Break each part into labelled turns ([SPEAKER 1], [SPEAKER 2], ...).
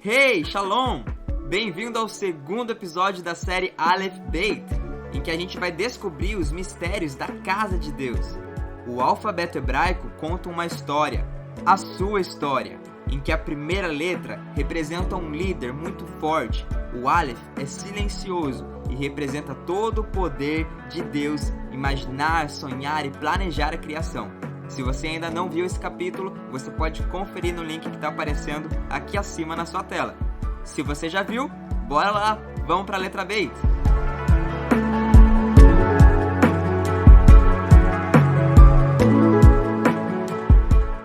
[SPEAKER 1] Hey, Shalom! Bem-vindo ao segundo episódio da série Aleph Beit, em que a gente vai descobrir os mistérios da Casa de Deus. O alfabeto hebraico conta uma história, a sua história, em que a primeira letra representa um líder muito forte. O Aleph é silencioso e representa todo o poder de Deus imaginar, sonhar e planejar a criação. Se você ainda não viu esse capítulo, você pode conferir no link que está aparecendo aqui acima na sua tela. Se você já viu, bora lá, vamos para a letra Beit.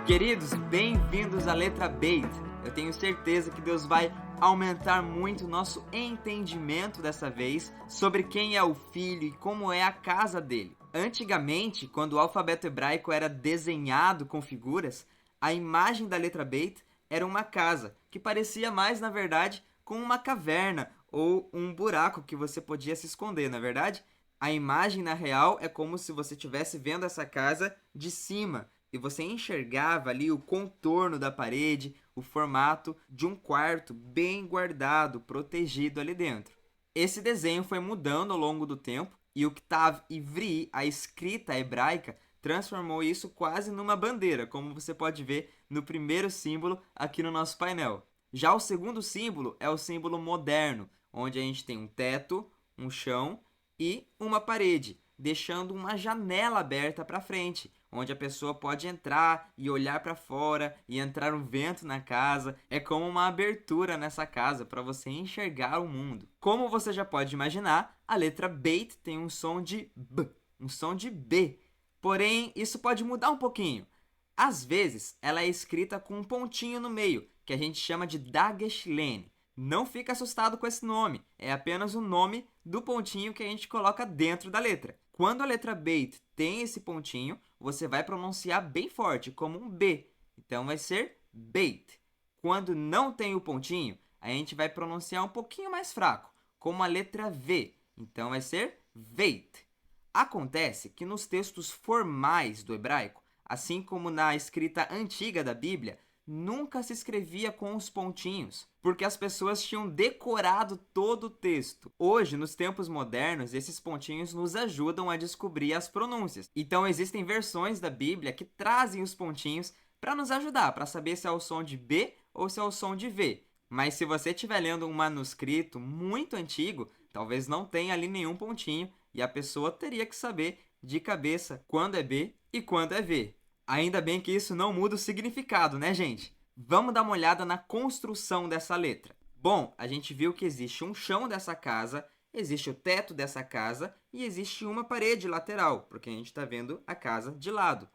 [SPEAKER 1] Queridos, bem-vindos à letra Beit. Eu tenho certeza que Deus vai aumentar muito o nosso entendimento dessa vez sobre quem é o Filho e como é a casa dele. Antigamente, quando o alfabeto hebraico era desenhado com figuras, a imagem da letra Beit era uma casa, que parecia mais, na verdade, com uma caverna ou um buraco que você podia se esconder, na verdade? A imagem, na real, é como se você estivesse vendo essa casa de cima e você enxergava ali o contorno da parede, o formato de um quarto bem guardado, protegido ali dentro. Esse desenho foi mudando ao longo do tempo e o Ktav Ivri, a escrita hebraica, transformou isso quase numa bandeira, como você pode ver no primeiro símbolo aqui no nosso painel. Já o segundo símbolo é o símbolo moderno, onde a gente tem um teto, um chão e uma parede, deixando uma janela aberta para frente, onde a pessoa pode entrar e olhar para fora e entrar um vento na casa. É como uma abertura nessa casa para você enxergar o mundo. Como você já pode imaginar, a letra Beit tem um som de B, um som de B. Porém, isso pode mudar um pouquinho. Às vezes, ela é escrita com um pontinho no meio, que a gente chama de Dagesh Len. Não fica assustado com esse nome, é apenas o nome do pontinho que a gente coloca dentro da letra. Quando a letra Beit tem esse pontinho, você vai pronunciar bem forte, como um B. Então vai ser Beit. Quando não tem o pontinho, a gente vai pronunciar um pouquinho mais fraco, como a letra V. Então vai ser Veit. Acontece que nos textos formais do hebraico, assim como na escrita antiga da Bíblia, nunca se escrevia com os pontinhos, porque as pessoas tinham decorado todo o texto. Hoje, nos tempos modernos, esses pontinhos nos ajudam a descobrir as pronúncias. Então, existem versões da Bíblia que trazem os pontinhos para nos ajudar, para saber se é o som de B ou se é o som de V. Mas se você estiver lendo um manuscrito muito antigo, talvez não tenha ali nenhum pontinho e a pessoa teria que saber de cabeça quando é B e quando é V. Ainda bem que isso não muda o significado, né, gente? Vamos dar uma olhada na construção dessa letra. Bom, a gente viu que existe um chão dessa casa, existe o teto dessa casa e existe uma parede lateral, porque a gente está vendo a casa de lado.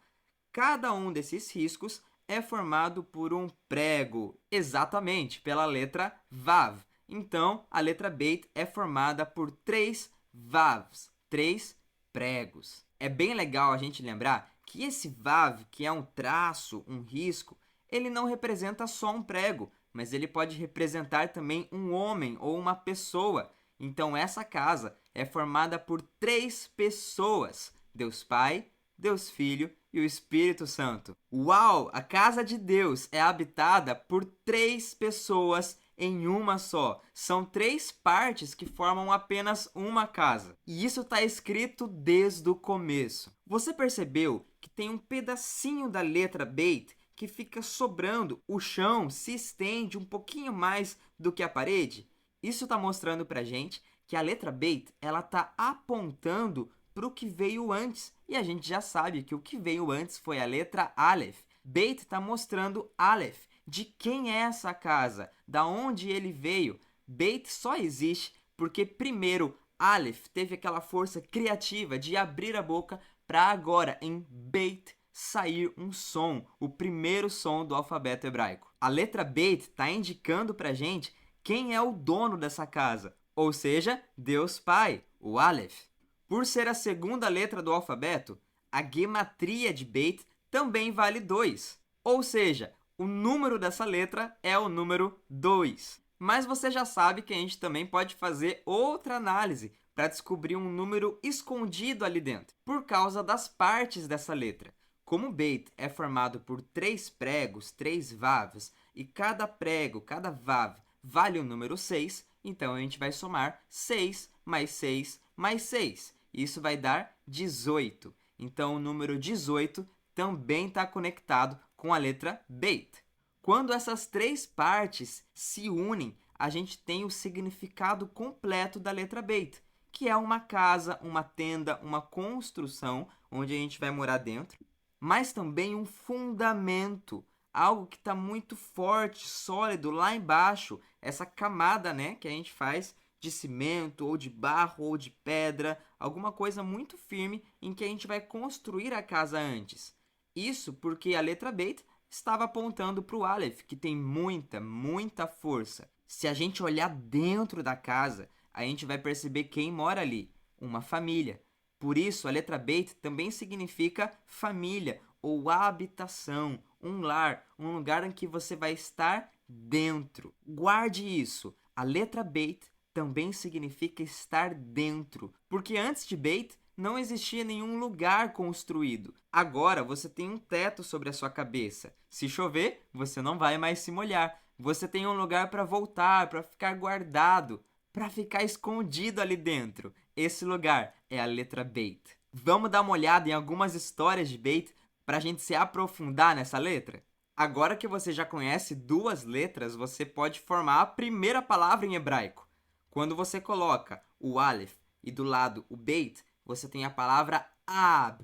[SPEAKER 1] Cada um desses riscos é formado por um prego, exatamente pela letra Vav. Então, a letra Beit é formada por 3 Vavs, 3 pregos. É bem legal a gente lembrar que esse Vav, que é um traço, um risco, ele não representa só um prego, mas ele pode representar também um homem ou uma pessoa. Então, essa casa é formada por 3 pessoas: Deus Pai, Deus Filho e o Espírito Santo. Uau! A casa de Deus é habitada por 3 pessoas em uma só. São 3 partes que formam apenas uma casa. E isso está escrito desde o começo. Você percebeu que tem um pedacinho da letra Beit que fica sobrando? O chão se estende um pouquinho mais do que a parede? Isso está mostrando para a gente que a letra Beit está apontando para o que veio antes. E a gente já sabe que o que veio antes foi a letra Aleph. Beit está mostrando Aleph. De quem é essa casa? Da onde ele veio? Beit só existe porque primeiro Aleph teve aquela força criativa de abrir a boca para agora em Beit sair um som, o primeiro som do alfabeto hebraico. A letra Beit está indicando para a gente quem é o dono dessa casa, ou seja, Deus Pai, o Aleph. Por ser a segunda letra do alfabeto, a gematria de Beit também vale 2, ou seja, o número dessa letra é o número 2. Mas você já sabe que a gente também pode fazer outra análise para descobrir um número escondido ali dentro, por causa das partes dessa letra. Como Beit é formado por 3 pregos, 3 vavs, e cada prego, cada vav, vale o número 6, então a gente vai somar 6 mais 6 mais 6. Isso vai dar 18. Então, o número 18 também está conectado com a letra Beit. Quando essas três partes se unem, a gente tem o significado completo da letra Beit, que é uma casa, uma tenda, uma construção onde a gente vai morar dentro, mas também um fundamento, algo que está muito forte, sólido lá embaixo, essa camada, né, que a gente faz de cimento, ou de barro, ou de pedra, alguma coisa muito firme em que a gente vai construir a casa antes. Isso porque a letra Beit estava apontando para o Aleph, que tem muita força. Se a gente olhar dentro da casa, a gente vai perceber quem mora ali, uma família. Por isso, a letra Beit também significa família ou habitação, um lar, um lugar em que você vai estar dentro. Guarde isso. A letra Beit também significa estar dentro, porque antes de Beit não existia nenhum lugar construído. Agora você tem um teto sobre a sua cabeça. Se chover, você não vai mais se molhar. Você tem um lugar para voltar, para ficar guardado, para ficar escondido ali dentro. Esse lugar é a letra Beit. Vamos dar uma olhada em algumas histórias de Beit para a gente se aprofundar nessa letra? Agora que você já conhece duas letras, você pode formar a primeira palavra em hebraico. Quando você coloca o Aleph e do lado o Beit, você tem a palavra Ab,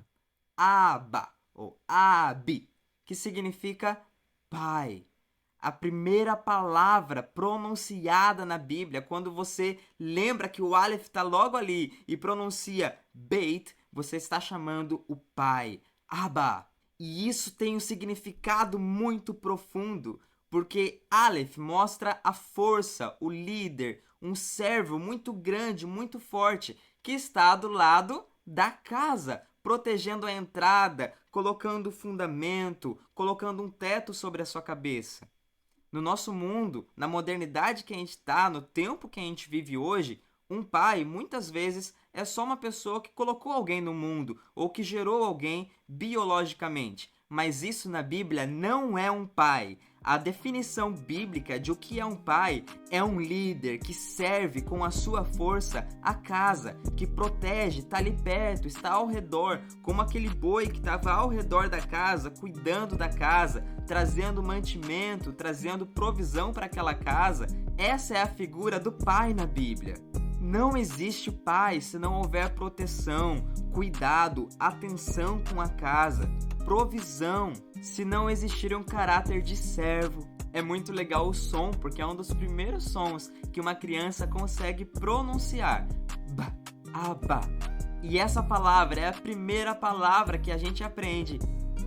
[SPEAKER 1] Aba ou Abi, que significa pai. A primeira palavra pronunciada na Bíblia, quando você lembra que o Aleph está logo ali e pronuncia Beit, você está chamando o pai, Abba. E isso tem um significado muito profundo, porque Aleph mostra a força, o líder, um servo muito grande, muito forte, que está do lado da casa, protegendo a entrada, colocando fundamento, colocando um teto sobre a sua cabeça. No nosso mundo, na modernidade que a gente está, no tempo que a gente vive hoje, um pai, muitas vezes, é só uma pessoa que colocou alguém no mundo ou que gerou alguém biologicamente. Mas isso na Bíblia não é um pai. A definição bíblica de o que é um pai é um líder que serve com a sua força a casa, que protege, está ali perto, está ao redor, como aquele boi que estava ao redor da casa, cuidando da casa, trazendo mantimento, trazendo provisão para aquela casa. Essa é a figura do pai na Bíblia. Não existe pai se não houver proteção, cuidado, atenção com a casa, provisão, se não existir um caráter de servo. É muito legal o som, porque é um dos primeiros sons que uma criança consegue pronunciar. Ba, aba. E essa palavra é a primeira palavra que a gente aprende.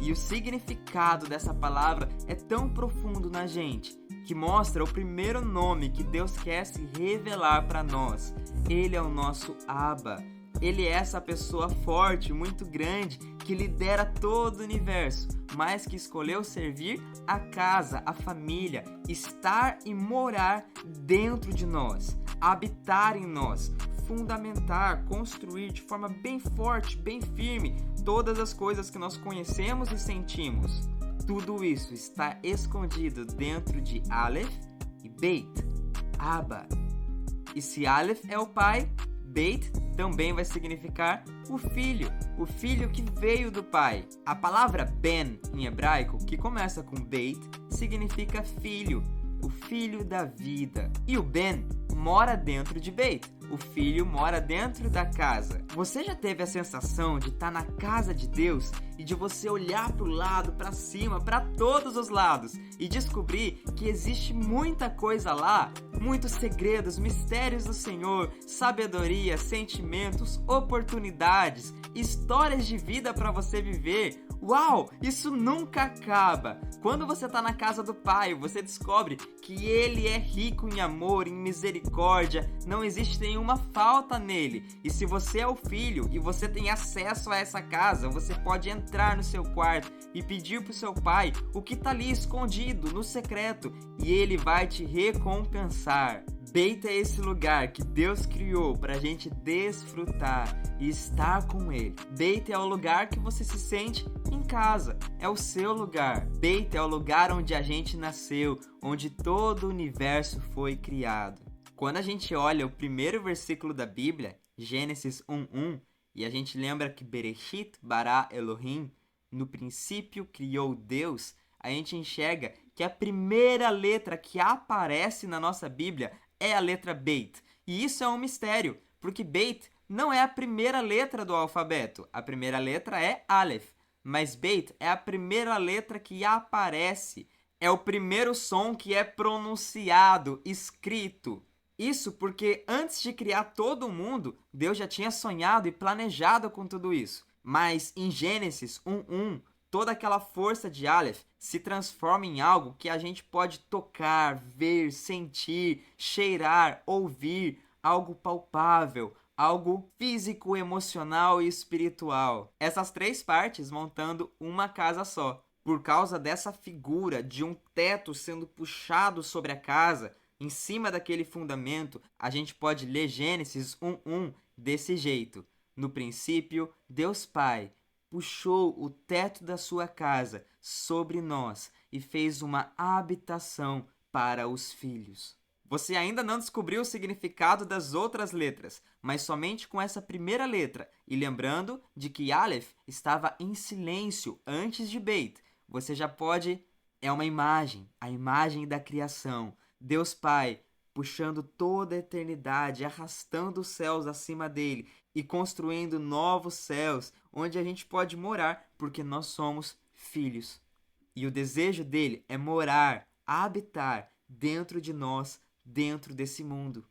[SPEAKER 1] E o significado dessa palavra é tão profundo na gente, que mostra o primeiro nome que Deus quer se revelar para nós. Ele é o nosso Abba. Ele é essa pessoa forte, muito grande, que lidera todo o universo, mas que escolheu servir a casa, a família, estar e morar dentro de nós, habitar em nós, fundamentar, construir de forma bem forte, bem firme, todas as coisas que nós conhecemos e sentimos. Tudo isso está escondido dentro de Aleph e Beit, Abba. E se Aleph é o pai, Beit também vai significar o filho que veio do pai. A palavra Ben em hebraico, que começa com Beit, significa filho, o filho da vida. E o Ben mora dentro de Beit. O filho mora dentro da casa. Você já teve a sensação de estar na casa de Deus e de você olhar para o lado, para cima, para todos os lados e descobrir que existe muita coisa lá, muitos segredos, mistérios do Senhor, sabedoria, sentimentos, oportunidades, histórias de vida para você viver? Uau, isso nunca acaba! Quando você está na casa do Pai, você descobre que Ele é rico em amor, em misericórdia, não existe nenhuma falta nele. E se você é o filho e você tem acesso a essa casa, você pode entrar no seu quarto e pedir para o seu pai o que está ali escondido, no secreto, e Ele vai te recompensar. Beit é esse lugar que Deus criou para a gente desfrutar e estar com Ele. Beit é o lugar que você se sente em casa, é o seu lugar. Beit é o lugar onde a gente nasceu, onde todo o universo foi criado. Quando a gente olha o primeiro versículo da Bíblia, Gênesis 1:1, e a gente lembra que Bereshit bara Elohim, no princípio criou Deus, a gente enxerga que a primeira letra que aparece na nossa Bíblia é a letra Beit. E isso é um mistério, porque Beit não é a primeira letra do alfabeto. A primeira letra é Aleph, mas Beit é a primeira letra que aparece. É o primeiro som que é pronunciado, escrito. Isso porque antes de criar todo o mundo, Deus já tinha sonhado e planejado com tudo isso. Mas em Gênesis 1:1, toda aquela força de Aleph se transforma em algo que a gente pode tocar, ver, sentir, cheirar, ouvir, algo palpável, algo físico, emocional e espiritual. Essas três partes montando uma casa só. Por causa dessa figura de um teto sendo puxado sobre a casa, em cima daquele fundamento, a gente pode ler Gênesis 1:1 desse jeito. No princípio, Deus Pai puxou o teto da sua casa sobre nós e fez uma habitação para os filhos. Você ainda não descobriu o significado das outras letras, mas somente com essa primeira letra. E lembrando de que Aleph estava em silêncio antes de Beit, você já pode... É uma imagem, a imagem da criação. Deus Pai puxando toda a eternidade, arrastando os céus acima dele e construindo novos céus onde a gente pode morar, porque nós somos filhos. E o desejo dele é morar, habitar dentro de nós, dentro desse mundo.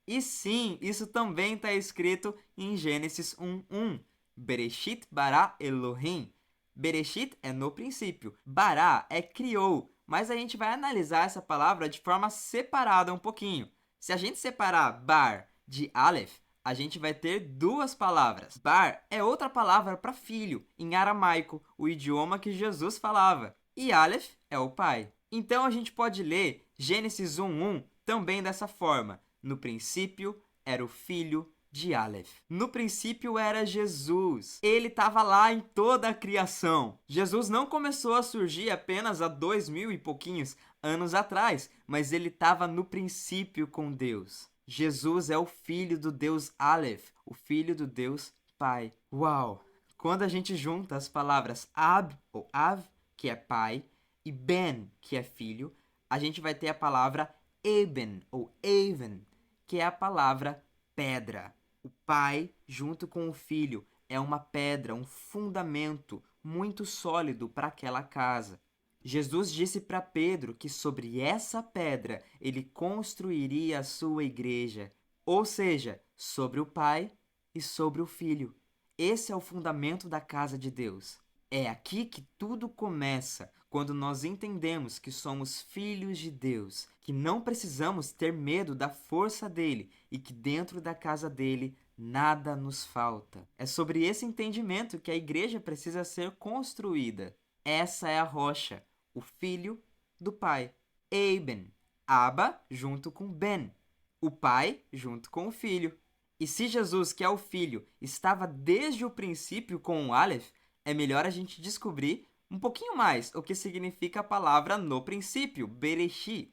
[SPEAKER 1] E sim, isso também está escrito em Gênesis 1:1. Bereshit bara Elohim. Bereshit é no princípio. Bara é criou. Mas a gente vai analisar essa palavra de forma separada um pouquinho. Se a gente separar bar de Aleph, a gente vai ter duas palavras. Bar é outra palavra para filho, em aramaico, o idioma que Jesus falava. E Aleph é o pai. Então a gente pode ler Gênesis 1:1 também dessa forma. No princípio era o filho de Aleph. No princípio era Jesus. Ele estava lá em toda a criação. Jesus não começou a surgir apenas há 2000 e pouquinhos anos atrás, mas ele estava no princípio com Deus. Jesus é o filho do Deus Aleph, o filho do Deus Pai. Uau! Quando a gente junta as palavras Ab ou Av, que é pai, e Ben, que é filho, a gente vai ter a palavra Eben ou Even, que é a palavra pedra. O pai, junto com o filho, é uma pedra, um fundamento muito sólido para aquela casa. Jesus disse para Pedro que sobre essa pedra ele construiria a sua igreja, ou seja, sobre o pai e sobre o filho. Esse é o fundamento da casa de Deus. É aqui que tudo começa, quando nós entendemos que somos filhos de Deus, que não precisamos ter medo da força dele e que dentro da casa dele nada nos falta. É sobre esse entendimento que a igreja precisa ser construída. Essa é a rocha, o filho do pai. Eben, Abba junto com Ben, o pai junto com o filho. E se Jesus, que é o filho, estava desde o princípio com o Aleph, é melhor a gente descobrir um pouquinho mais o que significa a palavra no princípio, Bereshit.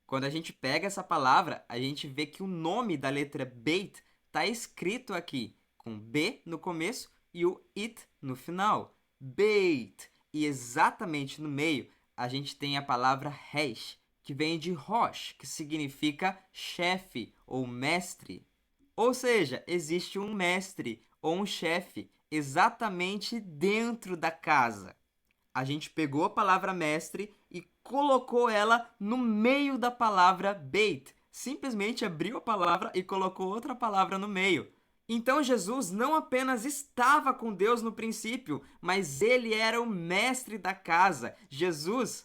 [SPEAKER 1] Quando a gente pega essa palavra, a gente vê que o nome da letra Beit está escrito aqui, com B no começo e o It no final. Beit. E exatamente no meio, a gente tem a palavra Resh, que vem de Rosh, que significa chefe ou mestre. Ou seja, existe um mestre ou um chefe exatamente dentro da casa. A gente pegou a palavra mestre e colocou ela no meio da palavra Beit. Simplesmente abriu a palavra e colocou outra palavra no meio. Então Jesus não apenas estava com Deus no princípio, mas ele era o mestre da casa. Jesus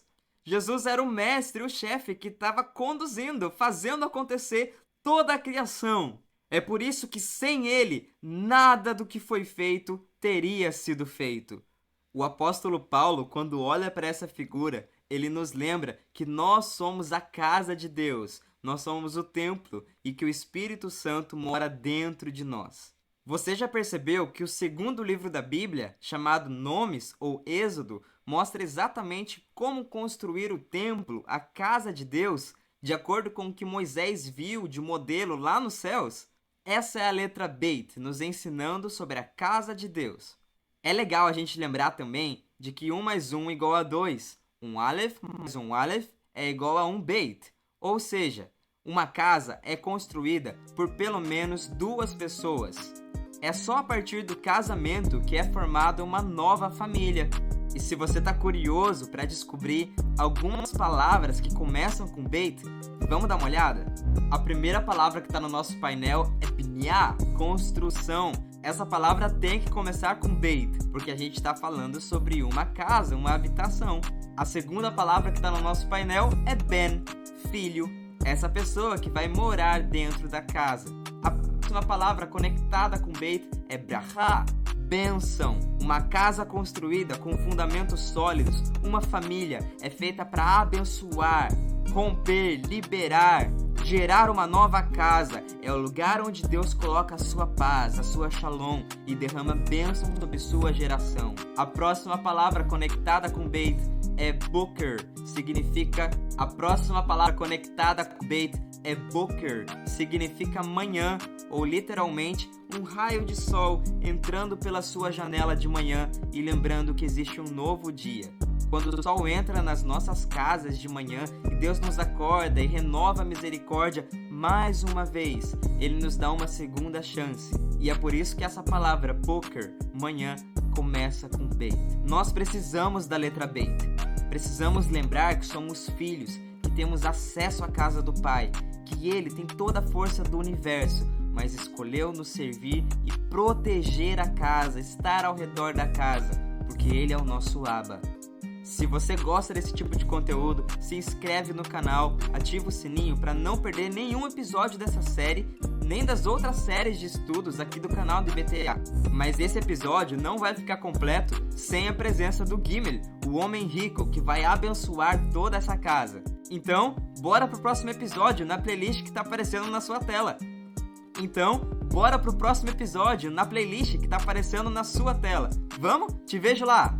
[SPEAKER 1] era o mestre, o chefe que estava conduzindo, fazendo acontecer toda a criação. É por isso que sem ele, nada do que foi feito teria sido feito. O apóstolo Paulo, quando olha para essa figura, ele nos lembra que nós somos a casa de Deus. nós somos o templo e que o Espírito Santo mora dentro de nós. Você já percebeu que o segundo livro da Bíblia, chamado Nomes ou Êxodo, mostra exatamente como construir o templo, a casa de Deus, de acordo com o que Moisés viu de modelo lá nos céus? Essa é a letra Beit, nos ensinando sobre a casa de Deus. É legal a gente lembrar também de que 1 mais 1 igual a 2. Um Aleph mais um Aleph é igual a um Beit. Ou seja, uma casa é construída por pelo menos 2 pessoas. É só a partir do casamento que é formada uma nova família. E se você está curioso para descobrir algumas palavras que começam com Beit, vamos dar uma olhada? A primeira palavra que está no nosso painel é Binyan, construção. Essa palavra tem que começar com Beit, porque a gente está falando sobre uma casa, uma habitação. A segunda palavra que está no nosso painel é Ben, filho. Essa pessoa que vai morar dentro da casa. A próxima palavra conectada com Beit é Brachá, bênção. Uma casa construída com fundamentos sólidos, uma família, é feita para abençoar, romper, liberar, gerar uma nova casa. É o lugar onde Deus coloca a sua paz, a sua shalom e derrama bênção sobre sua geração. A próxima palavra conectada com Beit é Boker, significa... A próxima palavra conectada com Beit é Boker, significa manhã, ou literalmente um raio de sol entrando pela sua janela de manhã e lembrando que existe um novo dia. Quando o sol entra nas nossas casas de manhã e Deus nos acorda e renova a misericórdia mais uma vez, Ele nos dá uma segunda chance. E é por isso que essa palavra Boker, manhã, começa com Beit. Nós precisamos da letra Beit. Precisamos lembrar que somos filhos, que temos acesso à casa do Pai, que Ele tem toda a força do universo, mas escolheu nos servir e proteger a casa, estar ao redor da casa, porque Ele é o nosso Abba. Se você gosta desse tipo de conteúdo, se inscreve no canal, ativa o sininho para não perder nenhum episódio dessa série, nem das outras séries de estudos aqui do canal do IBTA. Mas esse episódio não vai ficar completo sem a presença do Gimel, o homem rico que vai abençoar toda essa casa. Então, bora pro próximo episódio na playlist que tá aparecendo na sua tela. Vamos? Te vejo lá!